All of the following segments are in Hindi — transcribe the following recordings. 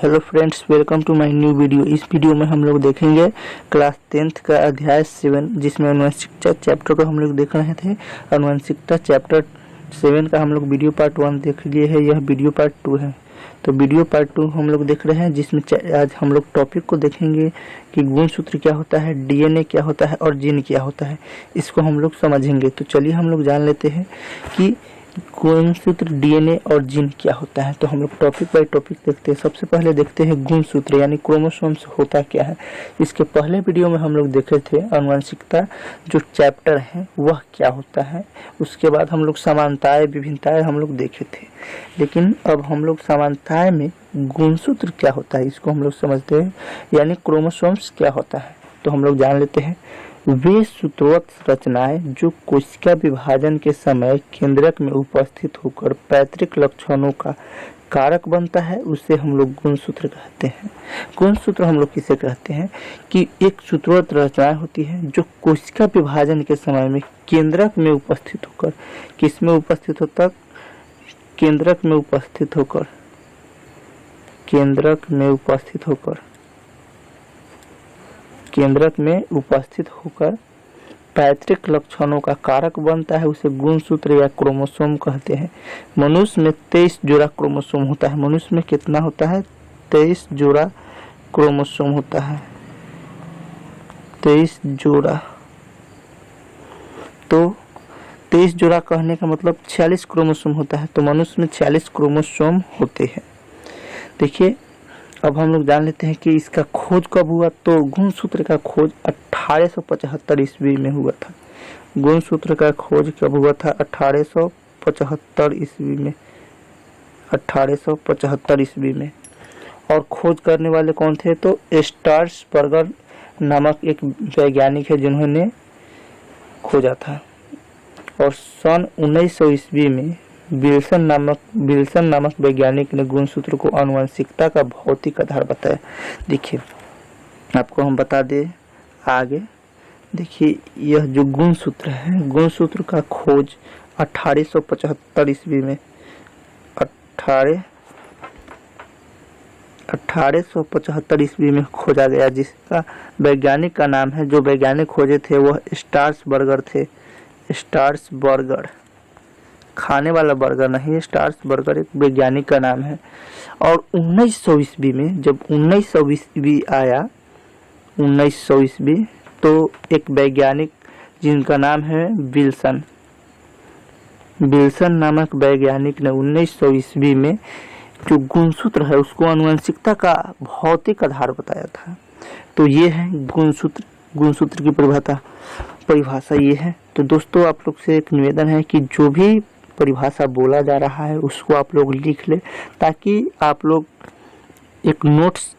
Hello friends, welcome to my new video. इस वीडियो में हम लोग देखेंगे क्लास 10th का अध्याय 7, जिसमें अनुवंशिकता चैप्टर को हम लोग देख रहे थे। अनुवंशिकता चैप्टर 7 का हम लोग वीडियो पार्ट 1 देख लिए है, यह वीडियो पार्ट 2 है। तो वीडियो पार्ट 2 हम लोग देख रहे हैं, जिसमें आज हम लोग टॉपिक को देखेंगे कि गुणसूत्र क्या होता है, डीएनए क्या होता है और जीन क्या होता है। इसको हम लोग समझेंगे। तो चलिए हम लोग जान लेते हैं कि गुणसूत्र, डीएनए और जीन क्या होता है। तो हम लोग टॉपिक बाय टॉपिक देखते हैं। सबसे पहले देखते हैं गुणसूत्र यानी क्रोमोसोम्स होता क्या है। इसके पहले वीडियो में हम लोग देखे थे अनुवंशिकता जो चैप्टर है वह क्या होता है। उसके बाद हम लोग समानताएं, विभिन्नताएं हम लोग देखे थे। लेकिन अब हम लोग समानताएं में गुणसूत्र क्या होता है इसको हम लोग समझते हैं, यानी क्रोमोसोम्स क्या होता है। तो हम लोग जान लेते हैं। वे सूत्रवत रचनाएं जो कोशिका विभाजन के समय केंद्रक में उपस्थित होकर पैतृक लक्षणों का कारक बनता है, उसे हम लोग गुणसूत्र कहते हैं। गुणसूत्र हम लोग किसे कहते हैं कि एक सूत्रवत रचनाएं होती है जो कोशिका विभाजन के समय में केंद्रक में उपस्थित होकर, किस में उपस्थित होता, केंद्रक में उपस्थित होकर, केंद्रक में उपस्थित होकर, केंद्रक में उपस्थित होकर पैतृक लक्षणों का कारक बनता है, उसे गुणसूत्र या क्रोमोसोम कहते हैं। मनुष्य में 23 जोड़ा क्रोमोसोम होता है। मनुष्य में कितना होता है? 23 जोड़ा क्रोमोसोम होता है, 23 जोड़ा। तो 23 जोड़ा कहने का मतलब 46 क्रोमोसोम होता है। तो मनुष्य में 46 क्रोमोसोम होते हैं। देखिए, अब हम लोग जान लेते हैं कि इसका खोज कब हुआ। तो गुणसूत्र का खोज 1875 ईस्वी में हुआ था। गुणसूत्र का खोज कब हुआ था? 1875 ईस्वी में, 1875 ईस्वी में। और खोज करने वाले कौन थे? तो स्ट्रासबर्गर नामक एक वैज्ञानिक है जिन्होंने खोजा था। और सन 1900 ईस्वी में विल्सन नामक वैज्ञानिक ने गुणसूत्र को आनुवंशिकता का भौतिक आधार बताया। देखिए, आपको हम बता दें आगे। देखिए, यह जो गुणसूत्र है, गुणसूत्र का खोज 1875 ईस्वी में, 1875 ईस्वी में खोजा गया, जिसका वैज्ञानिक का नाम है, जो वैज्ञानिक खोजे थे वह स्ट्रासबर्गर थे। स्ट्रासबर्गर, खाने वाला बर्गर नहीं, स्ट्रासबर्गर एक वैज्ञानिक का नाम है। और 1900 ईस्वी में, जब 1900 ईस्वी आया, 1900 ईस्वी, तो एक वैज्ञानिक जिनका नाम है विल्सन नामक वैज्ञानिक ने 1900 ईस्वी में जो गुणसूत्र है उसको आनुवंशिकता का भौतिक आधार बताया था। तो ये है गुणसूत्र की परिभाषा ये है। तो दोस्तों, आप लोग से एक निवेदन है कि जो भी परिभाषा बोला जा रहा है उसको आप लोग लिख ले, ताकि आप लोग एक नोट्स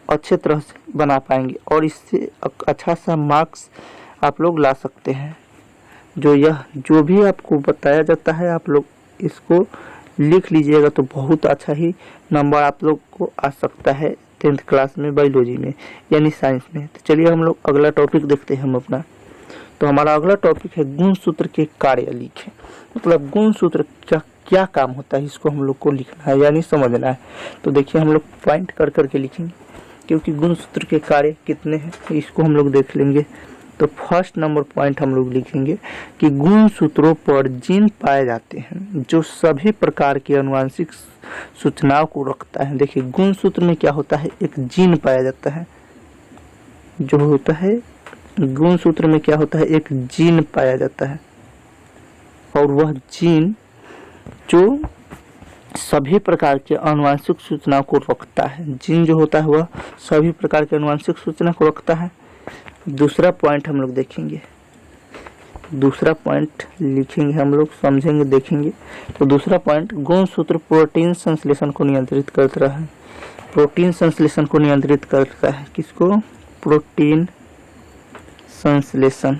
अच्छे तरह से बना पाएंगे और इससे अच्छा सा मार्क्स आप लोग ला सकते हैं। जो भी आपको बताया जाता है आप लोग इसको लिख लीजिएगा तो बहुत अच्छा ही नंबर आप लोग को आ सकता है 10th क्लास में बायोलॉजी में, यानी साइंस में। तो चलिए हम लोग अगला टॉपिक देखते हैं हम अपना। तो हमारा अगला टॉपिक है गुणसूत्र के कार्य लिखें। मतलब गुणसूत्र का क्या काम होता है इसको हम लोग को लिखना है, यानी समझना है। तो देखिए, हम लोग पॉइंट कर करके लिखेंगे, क्योंकि गुणसूत्र के कार्य कितने हैं इसको हम लोग देख लेंगे। तो फर्स्ट नंबर पॉइंट हम लोग लिखेंगे कि गुणसूत्रों पर जीन पाए जाते हैं जो सभी प्रकार की आनुवंशिक सूचनाओं को रखता है। देखिए, गुणसूत्र में क्या होता है? एक जीन पाया जाता है, जो होता है गुणसूत्र में क्या होता है? एक जीन पाया जाता है, और वह जीन जो सभी प्रकार के आनुवंशिक सूचना को रखता है। जीन जो होता है वह सभी प्रकार के आनुवंशिक सूचना को रखता है। दूसरा पॉइंट हम लोग देखेंगे, दूसरा पॉइंट लिखेंगे, हम लोग समझेंगे, देखेंगे। तो दूसरा पॉइंट, गुणसूत्र प्रोटीन संश्लेषण को नियंत्रित करता है। प्रोटीन संश्लेषण को नियंत्रित करता है। किसको? प्रोटीन संश्लेषण,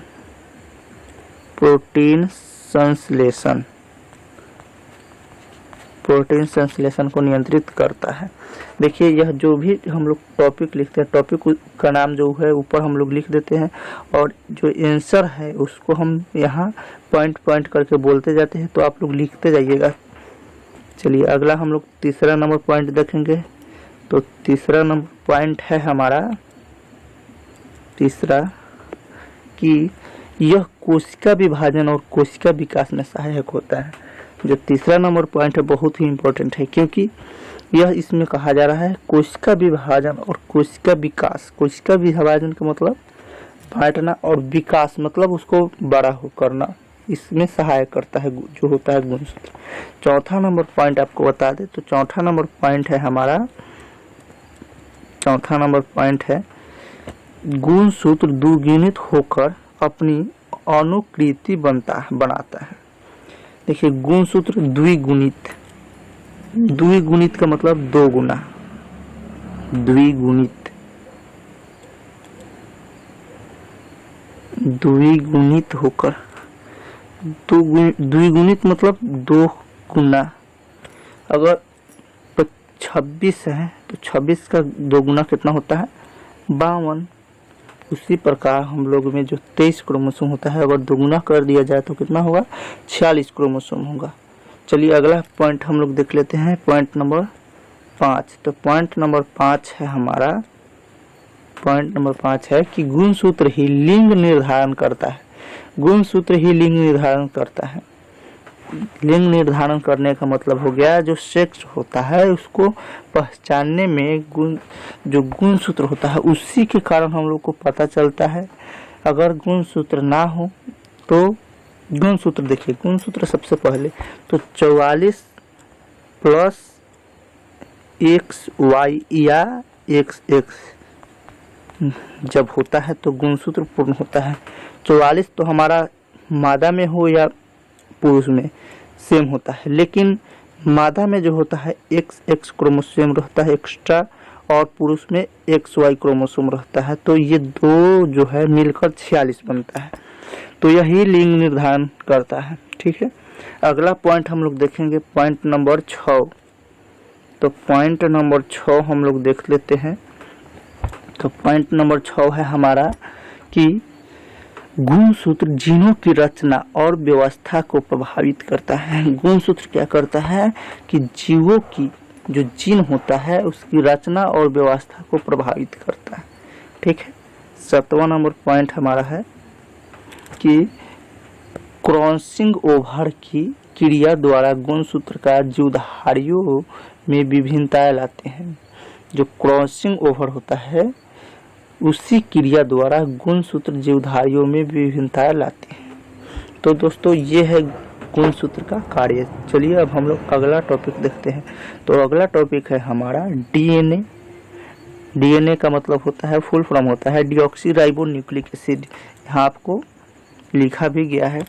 प्रोटीन संश्लेषण को नियंत्रित करता है। देखिए, यह जो भी हम लोग टॉपिक लिखते हैं, टॉपिक का नाम जो है ऊपर हम लोग लिख देते हैं, और जो आंसर है उसको हम यहाँ पॉइंट करके बोलते जाते हैं। तो आप लोग लिखते जाइएगा। चलिए, अगला हम लोग तीसरा नंबर पॉइंट देखेंगे। तो तीसरा नंबर पॉइंट है हमारा तीसरा कि यह कोशिका विभाजन और कोशिका विकास में सहायक होता है। जो तीसरा नंबर पॉइंट है बहुत ही इम्पोर्टेंट है, क्योंकि यह इसमें कहा जा रहा है कोशिका विभाजन और कोशिका विकास। कोशिका विभाजन का मतलब बांटना और विकास मतलब उसको बड़ा हो करना, इसमें सहायक करता है जो होता है गुणसूत्र। चौथा नंबर पॉइंट आपको बता दे तो चौथा नंबर पॉइंट है हमारा, चौथा नंबर पॉइंट है गुणसूत्र द्विगुणित होकर अपनी अनुकृति बनाता है। देखिए गुणसूत्र द्विगुणित, द्विगुणित का मतलब दो गुना, द्विगुणित, द्विगुणित होकर, द्विगुणित मतलब दो गुना। अगर 26 है तो 26 का दो गुना कितना होता है 52। उसी प्रकार हम लोग में जो 23 क्रोमोसोम होता है अगर दोगुना कर दिया जाए तो कितना होगा 46 क्रोमोसोम होगा। चलिए अगला पॉइंट हम लोग देख लेते हैं, पॉइंट नंबर 5। तो पॉइंट नंबर 5 है हमारा, पॉइंट नंबर 5 है कि गुणसूत्र ही लिंग निर्धारण करता है। गुणसूत्र ही लिंग निर्धारण करता है। लिंग निर्धारण करने का मतलब हो गया जो सेक्स होता है उसको पहचानने में जो गुणसूत्र होता है उसी के कारण हम लोग को पता चलता है। अगर गुणसूत्र ना हो तो गुणसूत्र, देखिए गुणसूत्र सबसे पहले तो 44 प्लस XY या XX जब होता है तो गुणसूत्र पूर्ण होता है। 44 तो हमारा मादा में हो या पुरुष में सेम होता है, लेकिन मादा में जो होता है XX क्रोमोसोम रहता है एक्स्ट्रा और पुरुष में XY क्रोमोसोम रहता है, तो ये दो जो है मिलकर 46 बनता है। तो यही लिंग निर्धारण करता है। ठीक है, अगला पॉइंट हम लोग देखेंगे पॉइंट नंबर 6। तो पॉइंट नंबर 6 हम लोग देख लेते हैं। तो पॉइंट नंबर 6 है हमारा कि गुणसूत्र जीनों की रचना और व्यवस्था को प्रभावित करता है। गुणसूत्र क्या करता है कि जीवों की जो जीन होता है उसकी रचना और व्यवस्था को प्रभावित करता है। ठीक है, 7वां नंबर पॉइंट हमारा है कि क्रॉसिंग ओवर की क्रिया द्वारा गुणसूत्र का जीवधारियों में विभिन्नताएं लाते हैं। जो क्रॉसिंग ओवर होता है उसी क्रिया द्वारा गुणसूत्र जीवधारियों में विभिन्नताएं लाते हैं। तो दोस्तों ये है गुणसूत्र का कार्य। चलिए अब हम लोग अगला टॉपिक देखते हैं। तो अगला टॉपिक है हमारा डीएनए। डीएनए का मतलब होता है, फुल फॉर्म होता है डीऑक्सी राइबो न्यूक्लिक एसिड। यहाँ आपको लिखा भी गया है।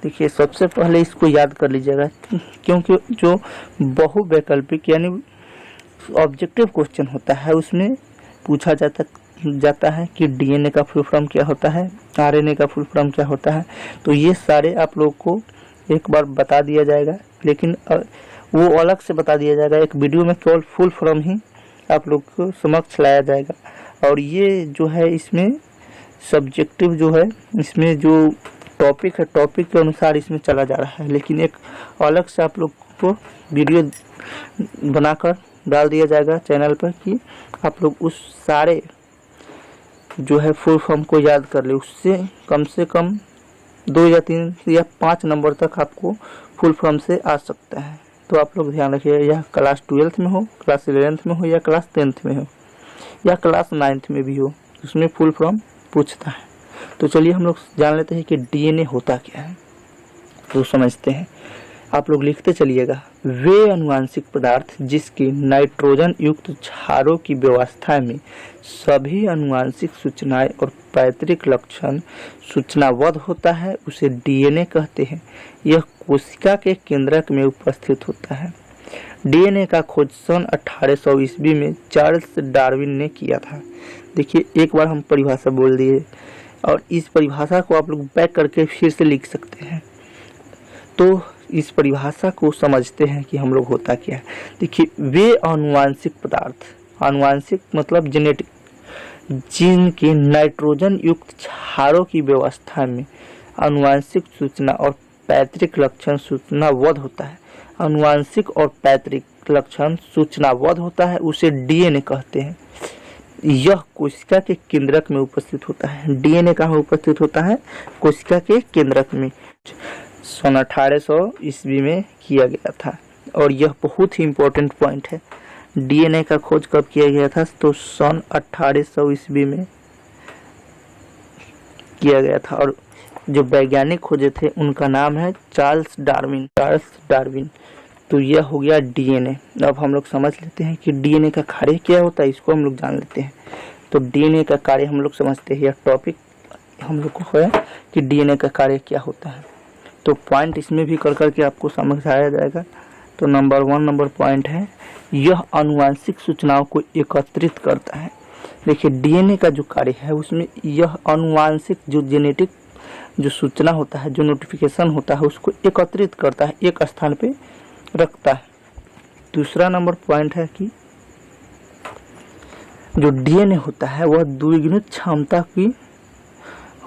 देखिए सबसे पहले इसको याद कर लीजिएगा, क्योंकि जो बहुवैकल्पिक यानी ऑब्जेक्टिव क्वेश्चन होता है उसमें पूछा जाता है कि डीएनए का फुल फॉर्म क्या होता है, आरएनए का फुल फॉर्म क्या होता है। तो ये सारे आप लोग को एक बार बता दिया जाएगा, लेकिन वो अलग से बता दिया जाएगा। एक वीडियो में केवल फुल फॉर्म ही आप लोग को समक्ष लाया जाएगा। और ये जो है इसमें सब्जेक्टिव जो है, इसमें जो टॉपिक है टॉपिक के अनुसार इसमें चला जा रहा है, लेकिन एक अलग से आप लोग को वीडियो बनाकर डाल दिया जाएगा चैनल पर कि आप लोग उस सारे जो है फुल फॉर्म को याद कर ले। उससे कम से कम 2 या 3 या 5 नंबर तक आपको फुल फॉर्म से आ सकता है। तो आप लोग ध्यान रखिए, यह क्लास 12th में हो, क्लास 11th में हो या क्लास 10th में हो या क्लास 9th में भी हो, उसमें फुल फॉर्म पूछता है। तो चलिए हम लोग जान लेते हैं कि डीएनए होता क्या है। तो समझते हैं, आप लोग लिखते चलिएगा। वे अनुवांशिक पदार्थ जिसके नाइट्रोजन युक्त क्षारों की व्यवस्था में सभी अनुवांशिक सूचनाएं और पैतृक लक्षण सूचनाबद्ध होता है उसे डीएनए कहते हैं। यह कोशिका के केंद्रक में उपस्थित होता है। डीएनए का खोज सन 1800 ईस्वी में चार्ल्स डार्विन ने किया था। देखिए एक बार हम परिभाषा बोल दिए और इस परिभाषा को आप लोग बैक करके फिर से लिख सकते हैं। तो इस परिभाषा को समझते हैं कि हम लोग होता क्या है। देखिए वे अनुवांशिक पदार्थ, अनुवांशिक मतलब जेनेटिक, जिनके नाइट्रोजन युक्त क्षारों की व्यवस्था में अनुवांशिक सूचना और पैतृक लक्षण सूचनाबद्ध होता है। अनुवांशिक और पैतृक पैतृक लक्षण सूचनाबद्ध होता है उसे डीएनए कहते हैं। यह कोशिका के केंद्रक में उपस्थित होता है। डीएनए कहाँ उपस्थित होता है? कोशिका के केंद्रक में। सन 1800 ईस्वी में किया गया था और यह बहुत ही इम्पोर्टेंट पॉइंट है। डीएनए का खोज कब किया गया था? तो सन 1800 ईस्वी में किया गया था और जो वैज्ञानिक खोजे थे उनका नाम है चार्ल्स डार्विन। तो यह हो गया डीएनए। अब हम लोग समझ लेते हैं कि डीएनए का कार्य क्या होता है, इसको हम लोग जान लेते हैं। तो डीएनए का कार्य हम लोग समझते हैं, यह टॉपिक हम लोग को है कि डीएनए का कार्य क्या होता है। तो पॉइंट इसमें भी कर करके आपको समझाया जाएगा। तो नंबर पॉइंट है, यह आनुवंशिक सूचनाओं को एकत्रित करता है। देखिए डीएनए का जो कार्य है उसमें यह आनुवंशिक जो जेनेटिक जो सूचना होता है, जो नोटिफिकेशन होता है, उसको एकत्रित करता है, एक स्थान पे रखता है। दूसरा नंबर पॉइंट है कि जो डीएनए होता है वह द्विगुणित क्षमता की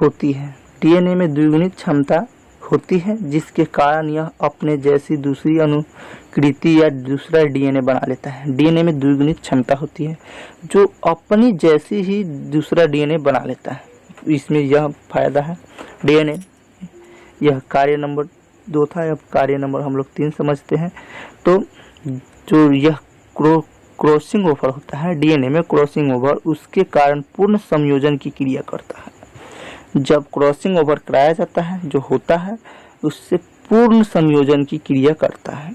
होती है। डीएनए में द्विगुणित क्षमता होती है जिसके कारण यह अपने जैसी दूसरी अनुकृति या दूसरा डीएनए बना लेता है। डीएनए में द्विगुणित क्षमता होती है जो अपनी जैसी ही दूसरा डीएनए बना लेता है। इसमें यह फायदा है डीएनए। यह कार्य नंबर 2 था। अब कार्य नंबर हम लोग 3 समझते हैं। तो जो यह क्रॉसिंग ओवर होता है डीएनए में, क्रॉसिंग ओवर उसके कारण पूर्ण संयोजन की क्रिया करता है। जब क्रॉसिंग ओवर कराया जाता है जो होता है उससे पूर्ण संयोजन की क्रिया करता है।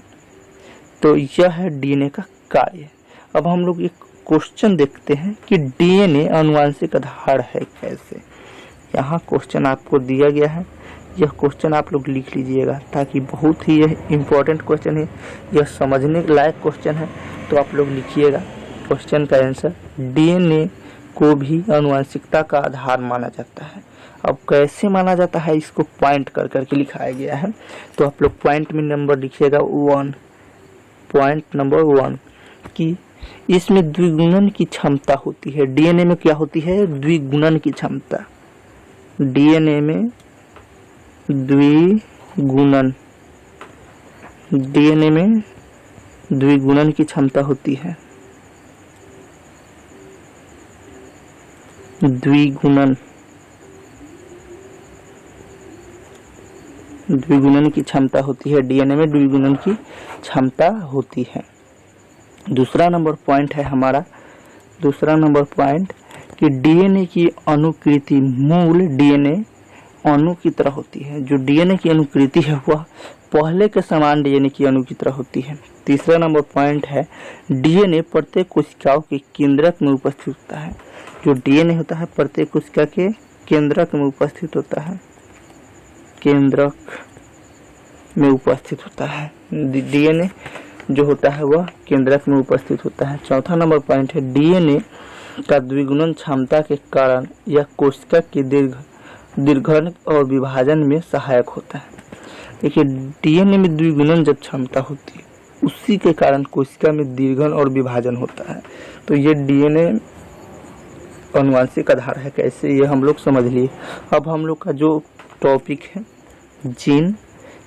तो यह है डीएनए का कार्य। अब हम लोग एक क्वेश्चन देखते हैं कि डीएनए आनुवंशिक आधार है कैसे। यहाँ क्वेश्चन आपको दिया गया है, यह क्वेश्चन आप लोग लिख लीजिएगा ताकि बहुत ही यह इम्पोर्टेंट क्वेश्चन है, यह समझने लायक क्वेश्चन है। तो आप लोग लिखिएगा क्वेश्चन का आंसर, डीएनए को भी आनुवंशिकता का आधार माना जाता है। अब कैसे माना जाता है इसको पॉइंट कर करके लिखाया गया है। तो आप लोग पॉइंट में नंबर लिखिएगा 1, पॉइंट नंबर 1 कि इसमें द्विगुणन की क्षमता होती है। डीएनए में क्या होती है? द्विगुणन की क्षमता। डीएनए में द्विगुणन, डीएनए में द्विगुणन की क्षमता होती है। द्विगुणन की क्षमता होती है। डीएनए में द्विगुणन की क्षमता होती है। दूसरा नंबर पॉइंट है हमारा, दूसरा नंबर पॉइंट कि डीएनए की अनुकृति मूल डीएनए अणु की तरह होती है। जो डीएनए की अनुकृति है वह पहले के समान डीएनए की अणु की तरह होती है। तीसरा नंबर पॉइंट है डीएनए प्रत्येक कोशिकाओं के केंद्रक में उपस्थित होता है। जो डीएनए होता है प्रत्येक कोशिका के केंद्रक में उपस्थित होता है, केंद्रक में उपस्थित होता है। डीएनए जो होता है वह केंद्रक में उपस्थित होता है। चौथा नंबर पॉइंट है डीएनए का द्विगुणन क्षमता के कारण यह कोशिका के दीर्घन और विभाजन में सहायक होता है। देखिए डीएनए में द्विगुणन जब क्षमता होती है उसी के कारण कोशिका में दीर्घन और विभाजन होता है। तो ये डीएनए आनुवंशिक आधार है कैसे, ये हम लोग समझ लिए। अब हम लोग का जो टॉपिक है जीन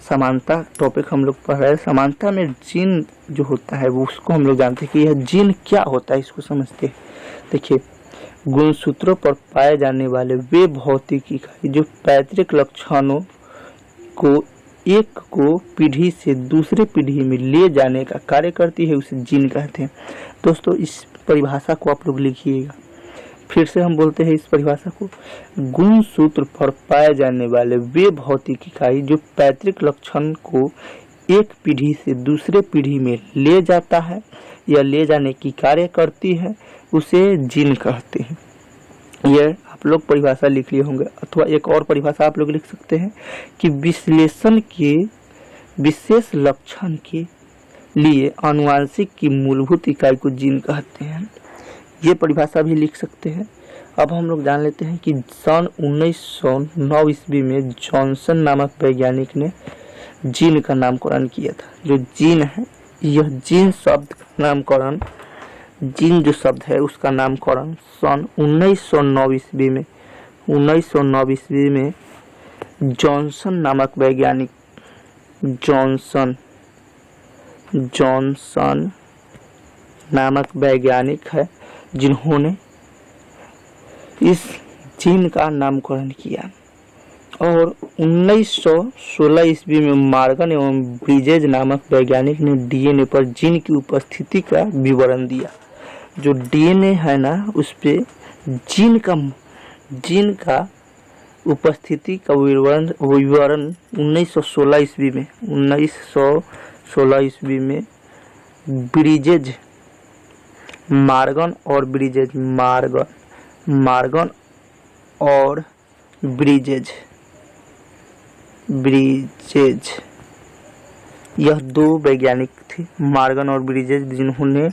समानता टॉपिक हम लोग पढ़ रहे हैं। समानता में जीन जो होता है वो उसको हम लोग जानते हैं कि यह जीन क्या होता है, इसको समझते हैं। देखिए गुणसूत्रों पर पाए जाने वाले वे भौतिक इकाई जो पैतृक लक्षणों को एक को पीढ़ी से दूसरे पीढ़ी में ले जाने का कार्य करती है उसे जीन कहते हैं। दोस्तों इस परिभाषा को आप लोग लिखिएगा। फिर से हम बोलते हैं इस परिभाषा को, गुणसूत्र पर पाए जाने वाले वे भौतिक इकाई जो पैतृक लक्षण को एक पीढ़ी से दूसरे पीढ़ी में ले जाता है या ले जाने की कार्य करती है उसे जीन कहते हैं। यह आप लोग परिभाषा लिख लिए होंगे। अथवा एक और परिभाषा आप लोग लिख सकते हैं कि विश्लेषण के विशेष लक्षण के लिए आनुवंशिक की मूलभूत इकाई को जीन कहते हैं। ये परिभाषा भी लिख सकते हैं। अब हम लोग जान लेते हैं कि सन 1909 ईस्वी में जॉनसन नामक वैज्ञानिक ने जीन का नामकरण किया था। जो जीन है यह जीन शब्द का नामकरण, जीन जो शब्द है उसका नामकरण सन 1909 ईस्वी में जॉनसन नामक वैज्ञानिक, जॉनसन नामक वैज्ञानिक है जिन्होंने इस जीन का नामकरण किया। और 1916 ईस्वी में मॉर्गन एवं ब्रिजेज नामक वैज्ञानिक ने डीएनए पर जीन की उपस्थिति का विवरण दिया। जो डीएनए है ना, उस पे जीन का उपस्थिति का विवरण 1916 ईस्वी में ब्रिजेज मॉर्गन और ब्रिजेज यह दो वैज्ञानिक थे, मॉर्गन और ब्रिजेज, जिन्होंने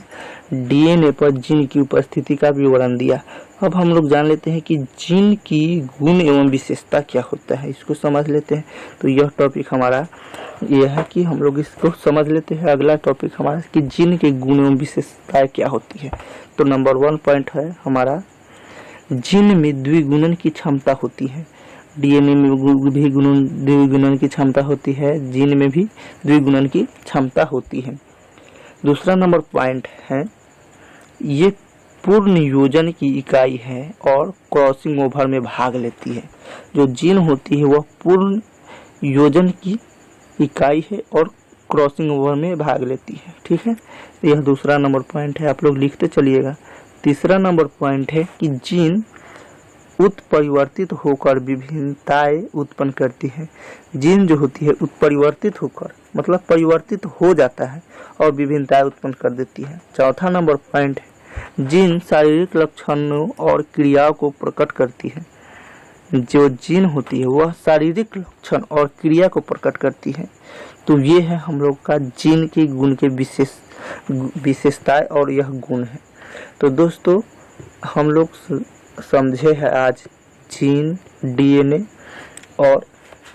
डीएनए पर जीन की उपस्थिति का विवरण दिया। अब हम लोग जान लेते हैं कि जीन की गुण एवं विशेषता क्या होता है, इसको समझ लेते हैं। तो यह टॉपिक हमारा यह है कि हम लोग इसको समझ लेते हैं। अगला टॉपिक हमारा कि जीन के गुण एवं विशेषताएं क्या होती है। तो नंबर 1 पॉइंट है हमारा, जीन में द्विगुणन की क्षमता होती है। डीएनए में भी द्विगुणन की क्षमता होती है, जीन में भी द्विगुणन की क्षमता होती है। दूसरा नंबर पॉइंट है, ये पूर्ण योजन की इकाई है और क्रॉसिंग ओवर में भाग लेती है। जो जीन होती है वह पूर्ण योजन की इकाई है और क्रॉसिंग ओवर में भाग लेती है। ठीक है, यह दूसरा नंबर पॉइंट है, आप लोग लिखते चलिएगा। तीसरा नंबर पॉइंट है कि जीन उत्परिवर्तित होकर विभिन्नताएं उत्पन्न करती है। जीन जो होती है उत्परिवर्तित होकर मतलब परिवर्तित हो जाता है और विभिन्नताएं उत्पन्न कर देती है। चौथा नंबर पॉइंट है, जीन शारीरिक लक्षणों और क्रियाओं को प्रकट करती है। जो जीन होती है वह शारीरिक लक्षण और क्रिया को प्रकट करती है। तो ये है हम लोग का जीन के गुण के विशेषताएं और यह गुण है। तो दोस्तों हम लोग समझे हैं आज जीन, डीएनए और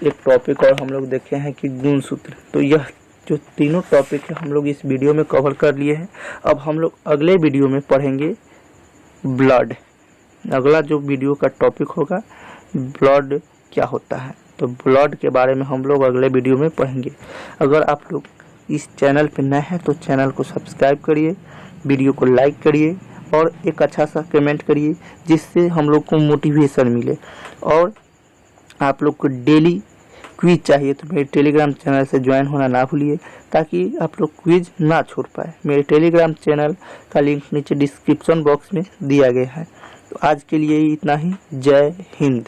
एक टॉपिक और हम लोग देखे हैं कि गुणसूत्र। तो यह जो तीनों टॉपिक है हम लोग इस वीडियो में कवर कर लिए हैं। अब हम लोग अगले वीडियो में पढ़ेंगे ब्लड। अगला जो वीडियो का टॉपिक होगा ब्लड क्या होता है, तो ब्लड के बारे में हम लोग अगले वीडियो में पढ़ेंगे। अगर आप लोग इस चैनल पर नए हैं तो चैनल को सब्सक्राइब करिए, वीडियो को लाइक करिए और एक अच्छा सा कमेंट करिए, जिससे हम लोग को मोटिवेशन मिले। और आप लोग को डेली क्विज चाहिए तो मेरे टेलीग्राम चैनल से ज्वाइन होना ना भूलिए, ताकि आप लोग क्विज ना छोड़ पाए। मेरे टेलीग्राम चैनल का लिंक नीचे डिस्क्रिप्शन बॉक्स में दिया गया है। तो आज के लिए इतना ही। जय हिंद।